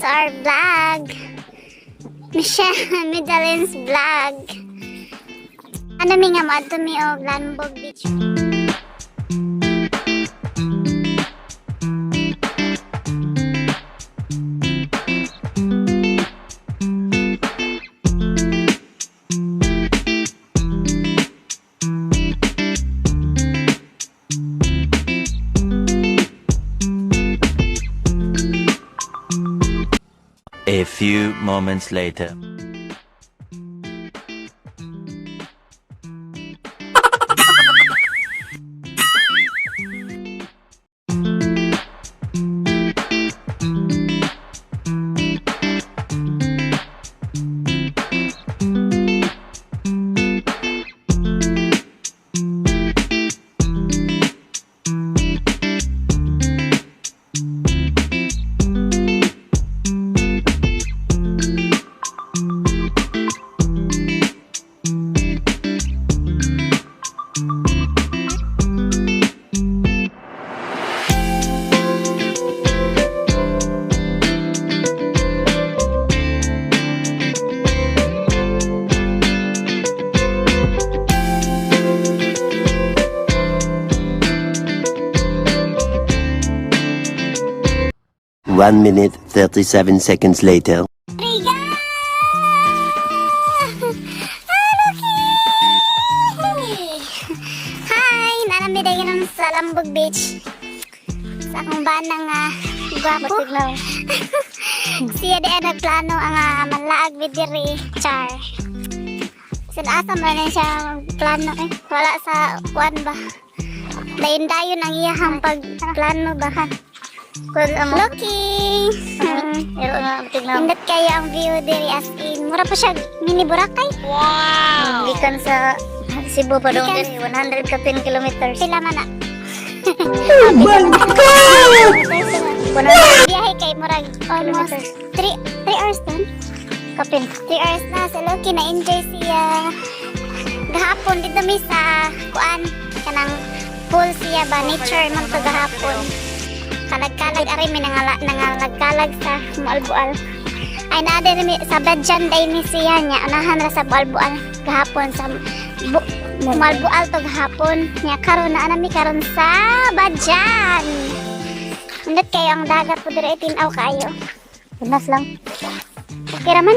to our vlog. Michelle Midalin's vlog. Ano mi nga maadto mi og Lambog Beach. A few moments later. One minute, 37 seconds later. Riga! Hi! Naramid ay ganun sa Lambog Beach. Sa akong banang gwapo. Siya di nagplano ang manlaag with diri. Char. Sinasa man na siya plano eh. Wala sa kuan ba. Dayon-dayon ang iyahang pagplano ba ha. Looking! Hindot kayo ang view diri as in. Mura pa siya mini Boracay. Wow! Gikan sa Cebu pa doon diri 100 ka 10 kilometers. Sila man na. Oh my God! Biyahe kay murag almost 3 hours dun. Kapin. 3 hours na sa Loki na enjoy siya. Gahapon dito mi sa kuan kanang pool siya ba nature man to gahapon. Kalag-kalag ari mi nangalagkalag sa Mualbual. Ay naa din mi sa Badjan day ni siya nya anahan ra sa Mualbual gahapon sa Mualbual to gahapon nya karon na mi karon sa Badjan. Undot kayo ang dagat po diri tinaw kayo. Pinas lang. Okay raman.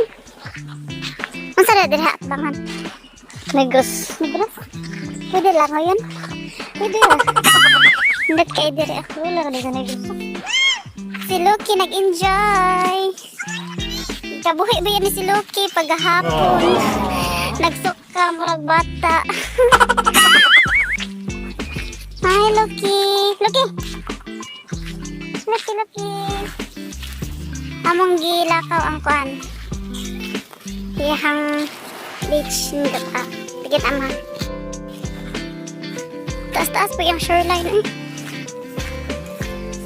Unsa ra diri atbangan? Negros. Negros. Pwede lang ngayon. Pwede lang. Undot kayo diri. Wala ka dito negros. Si Loki nag-enjoy. Kabuhi ba yan ni si Loki paghahapon? Nagsuka murag bata. Hi Loki. Loki. Loki. Among gilakaw ang kuan. Iyahang beach nindot ah. Tigit ama. Taas-taas pa yung shoreline eh.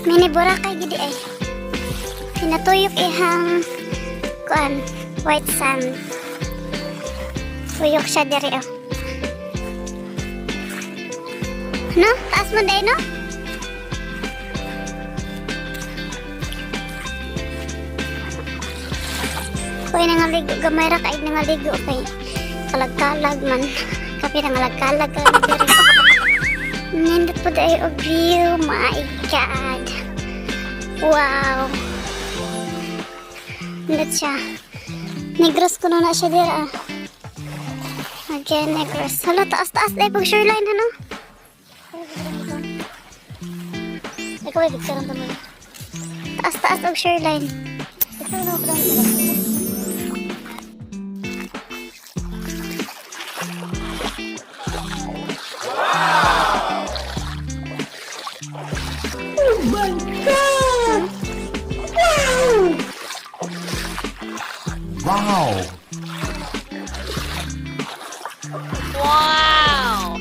Mini Boracay gidi eh. Pinatuyok ihang kuan white sand. Tuyok siya diri oh. No? Taas mo day no? Kuy nangaligo gamay ra kaig nangaligo kay kalag-kalag man. Kapi nangalagkalag ka diri. Nindot po dahil o view. My God. Wow. Nindot siya. Negros ko na siya dira. Again, Negros. Hala, taas-taas dahil pag shoreline, ano? Ikaw ay picture ang tamay. Taas-taas og shoreline. Ito na ako lang. Wow! Wow!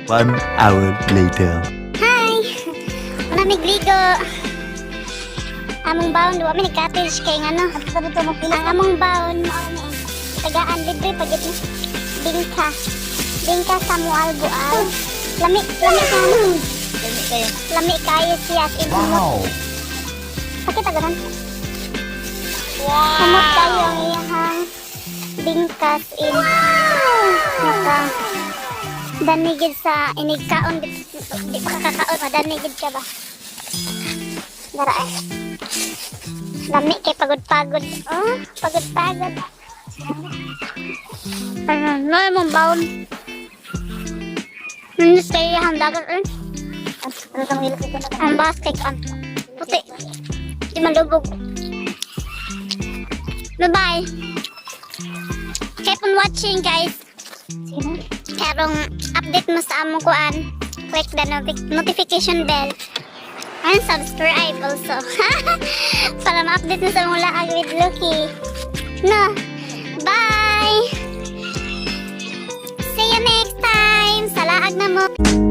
One hour later. Hi! Maraming ligo. among baon duwa mi ni cottage kay ngano. Ang among baon mo ani. Tagaan libre pagit ni. Bingka. Bingka sa mualbual. Lami ka ano. Lami kayo siya as in humot. Pakita ganon. Humot kayo ang iyahang bingkas in. Naka danigid sa inigkaon di pa kakakaon madanigid ka ba? Dara ay. Lami kay pagod-pagod. Oh, pagod-pagod. Ano, mong baon. Nandis kayo yung dagat eh. Ang basket ang puti. Di malubog. Bye-bye. Keep on watching guys. Karong update mo sa among kuan. Click the notification bell. And subscribe also. Para ma-update mo sa mga laag with Lucky. No. Bye! See you next time! Sa laag na mo!